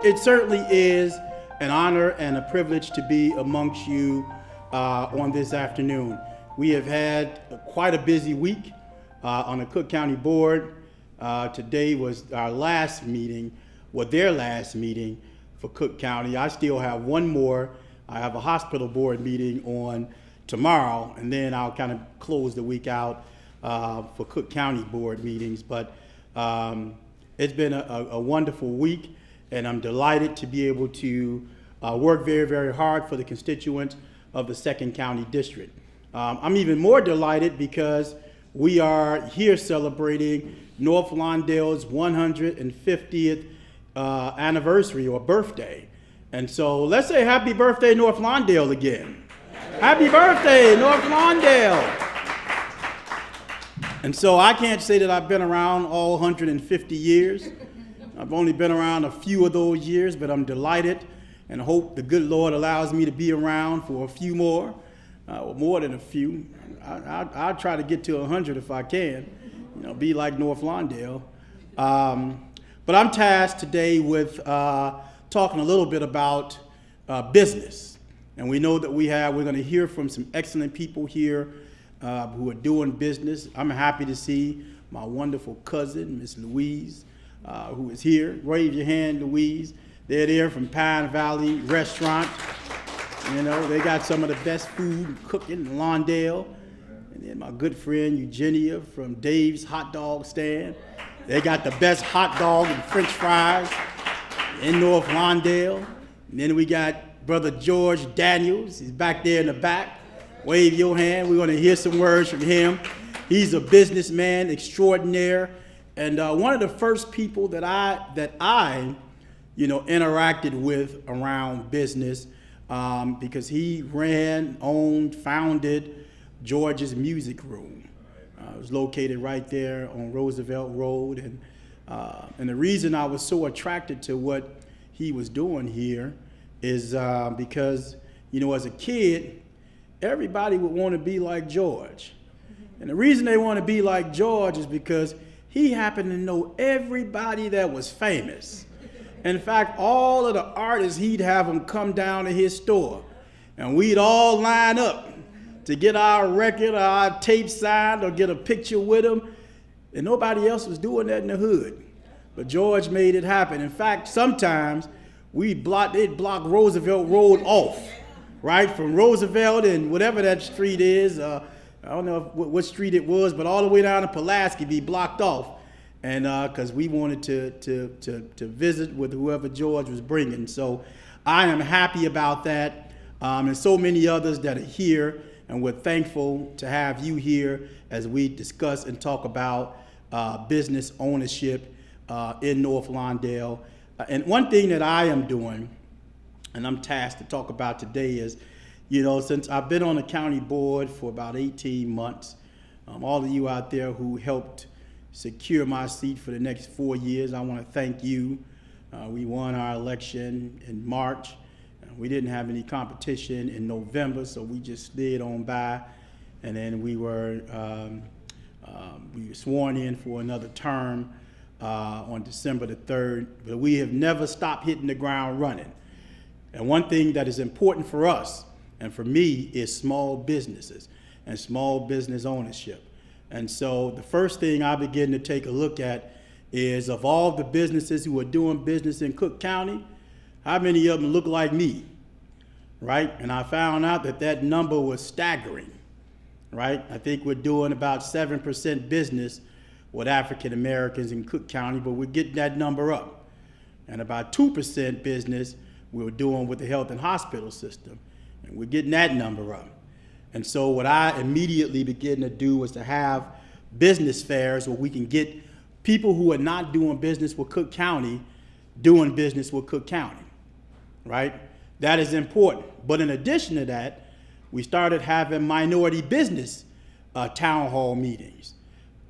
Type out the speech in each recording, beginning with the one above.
It certainly is an honor and a privilege to be amongst you on this afternoon. We have had quite a busy week on the Cook County Board. Today was our last meeting, their last meeting for Cook County. I still have one more. I have a hospital board meeting on tomorrow, and then I'll kind of close the week out for Cook County board meetings. But it's been a wonderful week, and I'm delighted to be able to work very, very hard for the constituents of the 2nd County District. I'm even more delighted because we are here celebrating North Lawndale's 150th anniversary or birthday. And so let's say happy birthday, North Lawndale again. Happy birthday, North Lawndale. And so I can't say that I've been around all 150 years. I've only been around a few of those years, but I'm delighted and hope the good Lord allows me to be around for a few more, or more than a few. I'll try to get to 100 if I can, be like North Lawndale. But I'm tasked today with talking a little bit about business. And we know that we're going to hear from some excellent people here who are doing business. I'm happy to see my wonderful cousin, Miss Louise, who is here. Wave your hand, Louise. They're there from Pine Valley Restaurant. They got some of the best food cooking in Lawndale. And then my good friend Eugenia from Dave's Hot Dog Stand. They got the best hot dog and French fries in North Lawndale. And then we got Brother George Daniels. He's back there in the back. Wave your hand. We're going to hear some words from him. He's a businessman extraordinaire. And one of the first people that I interacted with around business, because he ran, owned, founded George's Music Room. It was located right there on Roosevelt Road. And the reason I was so attracted to what he was doing here is because, as a kid, everybody would want to be like George. And the reason they want to be like George is because he happened to know everybody that was famous. In fact, all of the artists, he'd have them come down to his store, and we'd all line up to get our record, our tape signed, or get a picture with him. And nobody else was doing that in the hood. But George made it happen. In fact, sometimes they'd block Roosevelt Road off, right? From Roosevelt and whatever that street is. I don't know what street it was, but all the way down to Pulaski be blocked off. And because we wanted to visit with whoever George was bringing. So I am happy about that. And so many others that are here. And we're thankful to have you here as we discuss and talk about business ownership in North Lawndale. And one thing that I am doing, and I'm tasked to talk about today, is, since I've been on the county board for about 18 months, all of you out there who helped secure my seat for the next 4 years, I want to thank you. We won our election in March. We didn't have any competition in November, so we just slid on by. And then we were sworn in for another term on December the 3rd. But we have never stopped hitting the ground running. And one thing that is important for us and for me is small businesses and small business ownership. And so the first thing I begin to take a look at is, of all the businesses who are doing business in Cook County, how many of them look like me, right? And I found out that number was staggering, right? I think we're doing about 7% business with African Americans in Cook County, but we're getting that number up. And about 2% business we're doing with the health and hospital system, and we're getting that number up. And so what I immediately began to do was to have business fairs where we can get people who are not doing business with Cook County doing business with Cook County. Right? That is important. But in addition to that, we started having minority business town hall meetings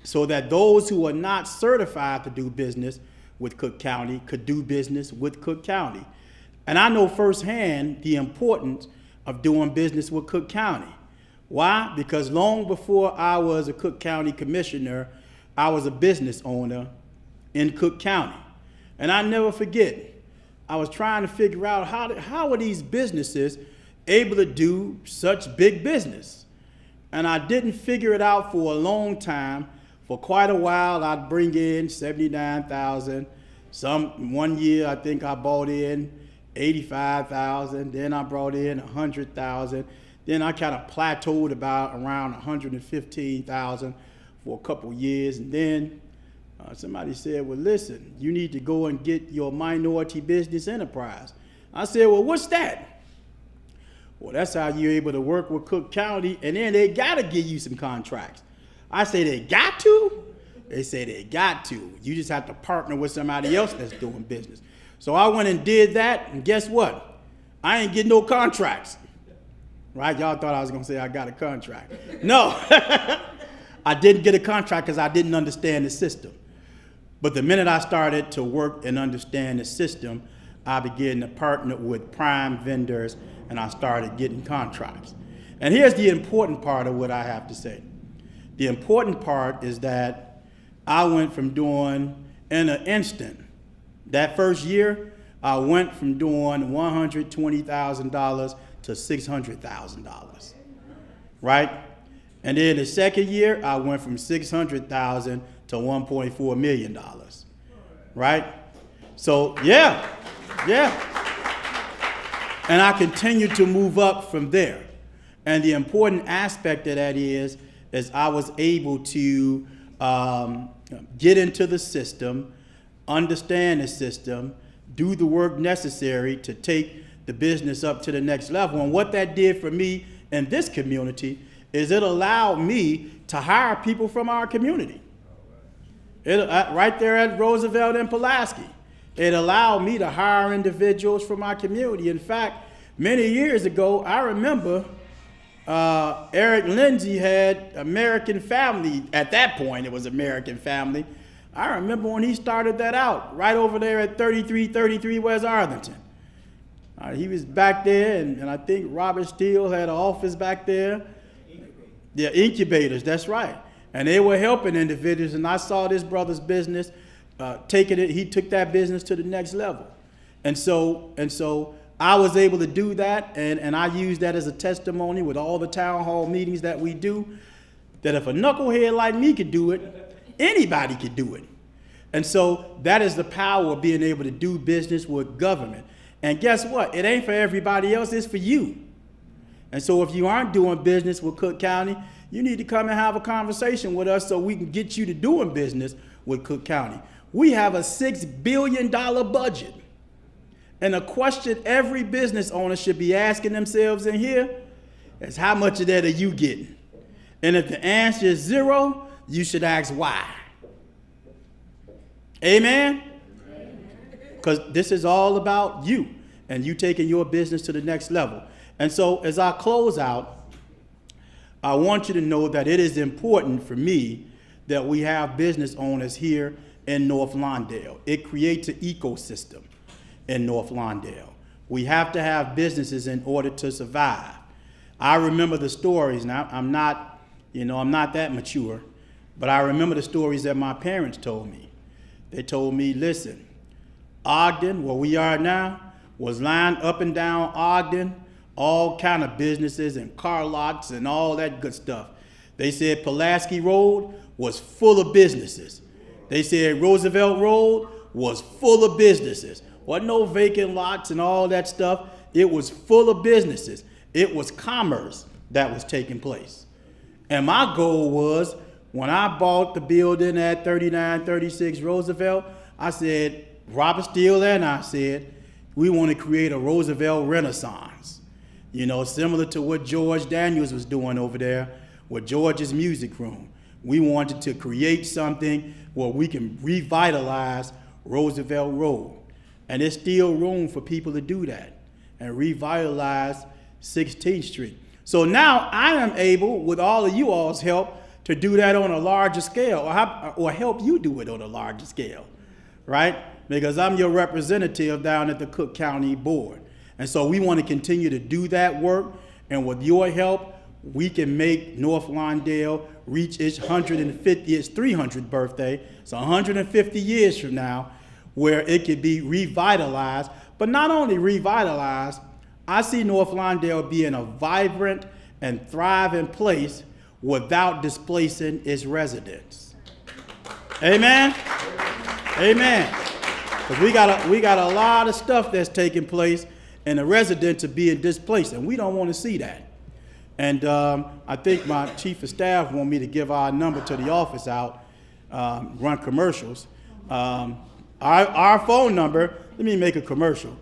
so that those who are not certified to do business with Cook County could do business with Cook County. And I know firsthand the importance of doing business with Cook County. Why? Because long before I was a Cook County commissioner, I was a business owner in Cook County. And I never forget, I was trying to figure out how are these businesses able to do such big business? And I didn't figure it out for a long time. For quite a while, I'd bring in 79,000. One year, I think I bought in 85,000. Then I brought in 100,000. Then I kind of plateaued about around 115,000 for a couple years. And then somebody said, well, listen, you need to go and get your minority business enterprise. I said, well, what's that? Well, that's how you're able to work with Cook County, and then they got to give you some contracts. I say, they got to? They say they got to. You just have to partner with somebody else that's doing business. So I went and did that, and guess what? I ain't getting no contracts. Right? Y'all thought I was going to say I got a contract. No. I didn't get a contract because I didn't understand the system. But the minute I started to work and understand the system, I began to partner with prime vendors, and I started getting contracts. And here's the important part of what I have to say. The important part is that I went from doing, in an instant, that first year, I went from doing $120,000 to $600,000, right? And then the second year, I went from $600,000 to $1.4 million, right? So, yeah. And I continued to move up from there. And the important aspect of that is I was able to get into the system, understand the system, do the work necessary to take the business up to the next level. And what that did for me in this community is it allowed me to hire people from our community. Right there at Roosevelt and Pulaski. It allowed me to hire individuals from our community. In fact, many years ago, I remember Eric Lindsay had American Family. At that point, it was American Family. I remember when he started that out, right over there at 3333 West Arlington. He was back there, and I think Robert Steele had an office back there. Yeah, incubators, that's right. And they were helping individuals, and I saw this brother's business he took that business to the next level. And so I was able to do that, and I use that as a testimony with all the town hall meetings that we do, that if a knucklehead like me could do it, anybody could do it. And so that is the power of being able to do business with government. And guess what? It ain't for everybody else, it's for you. And so if you aren't doing business with Cook County, you need to come and have a conversation with us so we can get you to doing business with Cook County. We have a $6 billion budget. And a question every business owner should be asking themselves in here is, how much of that are you getting? And if the answer is 0, you should ask why. Amen? Because this is all about you and you taking your business to the next level. And so as I close out, I want you to know that it is important for me that we have business owners here in North Lawndale. It creates an ecosystem in North Lawndale. We have to have businesses in order to survive. I remember the stories. Now, I'm not that mature, but I remember the stories that my parents told me. They told me, listen, Ogden, where we are now, was lined up and down Ogden, all kind of businesses and car lots and all that good stuff. They said Pulaski Road was full of businesses. They said Roosevelt Road was full of businesses. Wasn't no vacant lots and all that stuff. It was full of businesses. It was commerce that was taking place. And my goal was, when I bought the building at 3936 Roosevelt, I said, Robert Steele and I said, we want to create a Roosevelt Renaissance. You know, similar to what George Daniels was doing over there with George's Music Room. We wanted to create something where we can revitalize Roosevelt Road. And there's still room for people to do that and revitalize 16th Street. So now I am able, with all of you all's help, to do that on a larger scale, or help you do it on a larger scale, right? Because I'm your representative down at the Cook County Board. And so we want to continue to do that work, and with your help, we can make North Lawndale reach its 300th birthday, so 150 years from now, where it could be revitalized. But not only revitalized, I see North Lawndale being a vibrant and thriving place without displacing its residents. Amen? Amen. Because we got a lot of stuff that's taking place, and the residents are being displaced, and we don't want to see that. And I think my chief of staff want me to give our number to the office out, run commercials. Our phone number, let me make a commercial.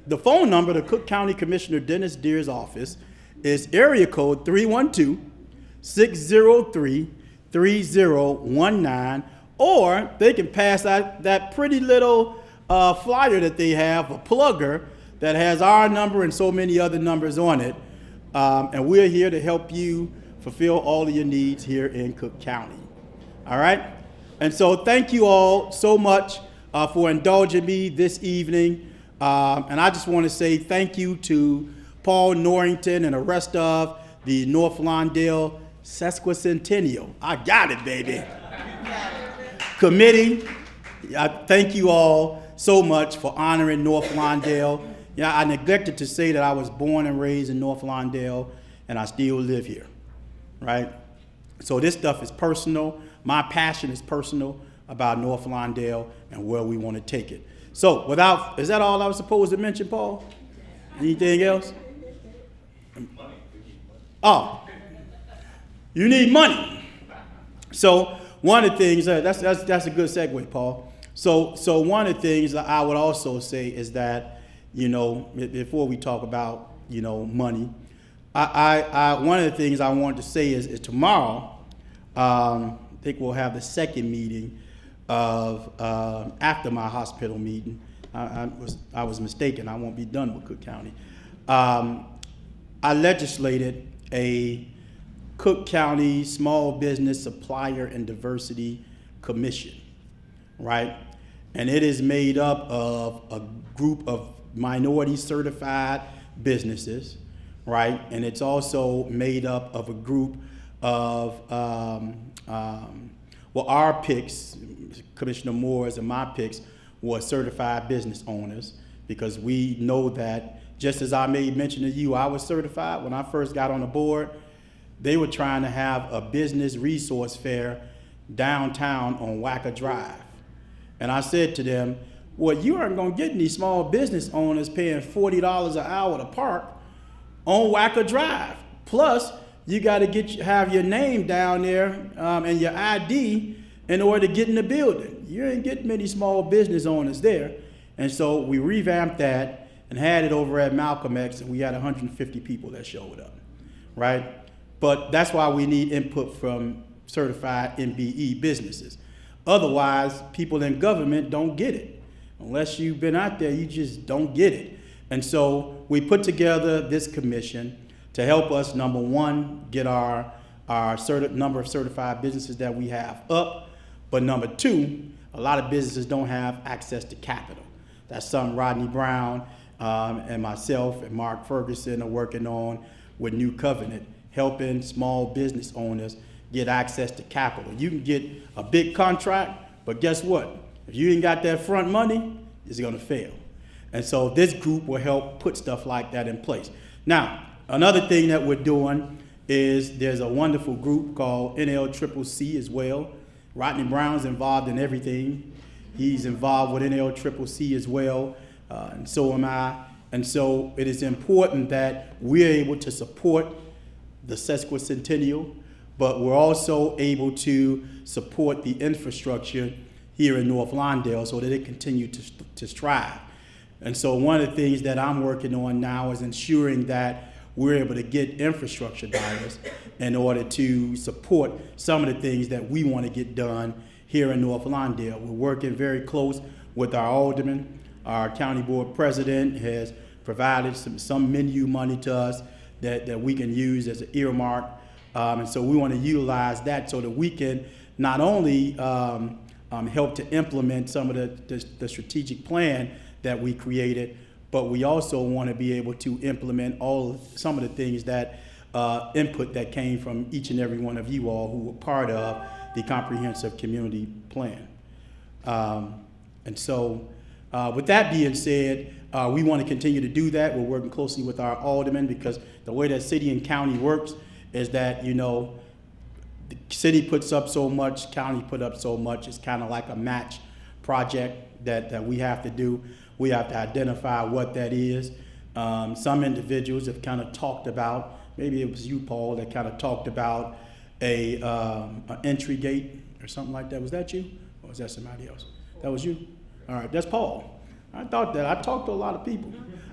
The phone number to Cook County Commissioner Dennis Deere's office is area code 312-603-3019, or they can pass out that pretty little flyer that they have, a plugger that has our number and so many other numbers on it. And we're here to help you fulfill all of your needs here in Cook County. All right? And so thank you all so much for indulging me this evening. And I just want to say thank you to Paul Norrington and the rest of the North Lawndale Sesquicentennial. I got it, baby. Committee. I thank you all so much for honoring North Lawndale. Yeah, I neglected to say that I was born and raised in North Lawndale, and I still live here, right? So this stuff is personal. My passion is personal about North Lawndale and where we want to take it. So is that all I was supposed to mention, Paul? Anything else? Oh, you need money. So one of the things, that's a good segue, Paul. So one of the things that I would also say is that, before we talk about, money, one of the things I wanted to say is tomorrow, I think we'll have the second meeting of after my hospital meeting. I was mistaken. I won't be done with Cook County. I legislated a Cook County Small Business Supplier and Diversity Commission, right? And it is made up of a group of minority certified businesses, right? And it's also made up of a group of, our picks, Commissioner Moore's and my picks, were certified business owners, because we know that, just as I made mention to you, I was certified when I first got on the board. They were trying to have a business resource fair downtown on Wacker Drive. And I said to them, well, you aren't going to get any small business owners paying $40 an hour to park on Wacker Drive. Plus, you got to have your name down there and your ID in order to get in the building. You ain't getting many small business owners there. And so we revamped that and had it over at Malcolm X, and we had 150 people that showed up, right? But that's why we need input from certified MBE businesses. Otherwise, people in government don't get it. Unless you've been out there, you just don't get it. And so we put together this commission to help us, number one, get our number of certified businesses that we have up. But number two, a lot of businesses don't have access to capital. That's something Rodney Brown and myself and Mark Ferguson are working on with New Covenant, helping small business owners get access to capital. You can get a big contract, but guess what? If you ain't got that front money, it's gonna fail. And so this group will help put stuff like that in place. Now, another thing that we're doing is there's a wonderful group called NLCCC as well. Rodney Brown's involved in everything. He's involved with NLCCC as well, and so am I. And so it is important that we're able to support the Sesquicentennial, but we're also able to support the infrastructure here in North Lawndale so that it continue to strive. And so one of the things that I'm working on now is ensuring that we're able to get infrastructure dollars in order to support some of the things that we want to get done here in North Lawndale. We're working very close with our aldermen. Our county board president has provided some menu money to us that we can use as an earmark. And so we want to utilize that so that we can not only help to implement some of the strategic plan that we created, but we also want to be able to implement some of the things that input that came from each and every one of you all who were part of the comprehensive community plan. And so with that being said, We want to continue to do that. We're working closely with our aldermen because the way that city and county works is that, the city puts up so much, county put up so much. It's kind of like a match project that we have to do. We have to identify what that is. Some individuals have kind of talked about, maybe it was you, Paul, that kind of talked about an entry gate or something like that. Was that you? Or was that somebody else? That was you? All right, that's Paul. I thought that. I talked to a lot of people.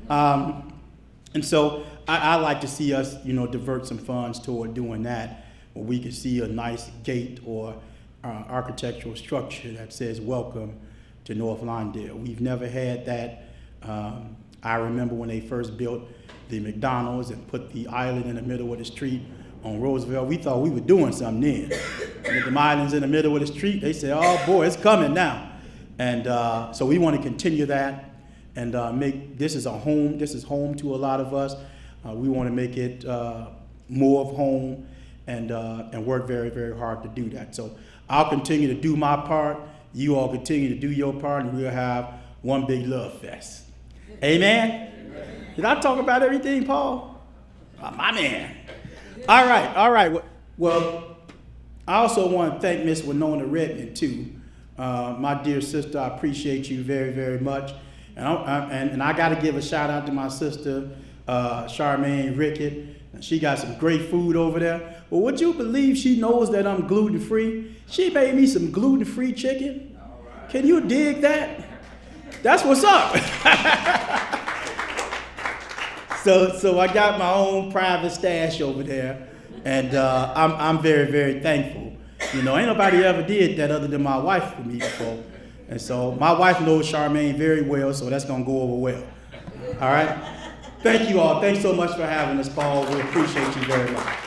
And so I like to see us, divert some funds toward doing that, where we could see a nice gate or architectural structure that says welcome to North Lawndale. We've never had that. I remember when they first built the McDonald's and put the island in the middle of the street on Roosevelt, we thought we were doing something then. And with the islands in the middle of the street, they said, oh boy, it's coming now. And so we want to continue that and make this is a home. This is home to a lot of us. We want to make it more of home and work very, very hard to do that. So I'll continue to do my part. You all continue to do your part, and we'll have one big love fest. Amen? Amen. Did I talk about everything, Paul? Oh, my man. All right. Well, I also want to thank Miss Winona Redmond, too. My dear sister, I appreciate you very, very much. And I got to give a shout out to my sister, Charmaine Rickett. She got some great food over there. Well, would you believe she knows that I'm gluten-free? She made me some gluten-free chicken. Right. Can you dig that? That's what's up. So I got my own private stash over there, and I'm very, very thankful. Ain't nobody ever did that other than my wife for me before. And so my wife knows Charmaine very well, so that's going to go over well. All right? Thank you all. Thanks so much for having us, Paul. We appreciate you very much.